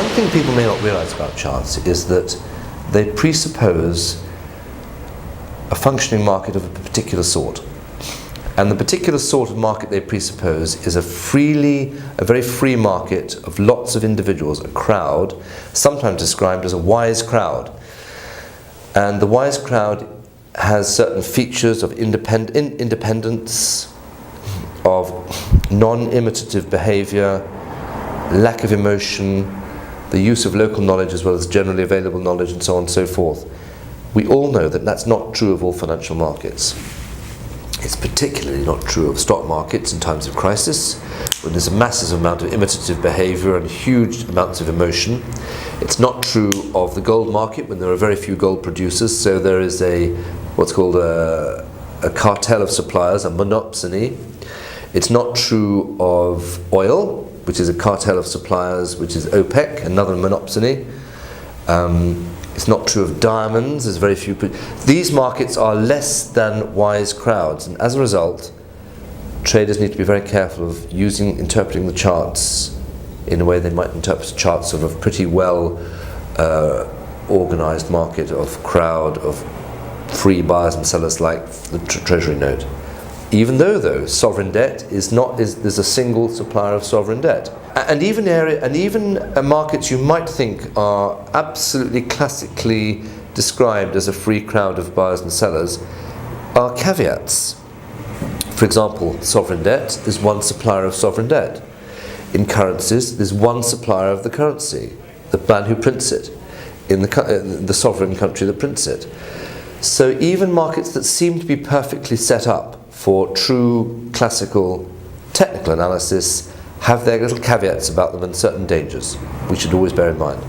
One thing people may not realise about charts is that they presuppose a functioning market of a particular sort. And the particular sort of market they presuppose is a very free market of lots of individuals, a crowd, sometimes described as a wise crowd. And the wise crowd has certain features of independence, of non-imitative behaviour, lack of emotion, the use of local knowledge as well as generally available knowledge, and so on and so forth. We all know that that's not true of all financial markets. It's particularly not true of stock markets in times of crisis, when there's a massive amount of imitative behaviour and huge amounts of emotion. It's not true of the gold market, when there are very few gold producers, so there is what's called a cartel of suppliers, a monopsony. It's not true of oil, which is a cartel of suppliers, which is OPEC, another monopsony. It's not true of diamonds, there's very few. These markets are less than wise crowds, and as a result, traders need to be very careful of interpreting the charts in a way they might interpret charts of a pretty well organised market of crowd, of free buyers and sellers like the Treasury note. Even though sovereign debt there's a single supplier of sovereign debt. And even markets you might think are absolutely classically described as a free crowd of buyers and sellers are caveats. For example, sovereign debt, there's one supplier of sovereign debt. In currencies, there's one supplier of the currency, the man who prints it, in the sovereign country that prints it. So even markets that seem to be perfectly set up for true classical technical analysis have their little caveats about them and certain dangers we should always bear in mind.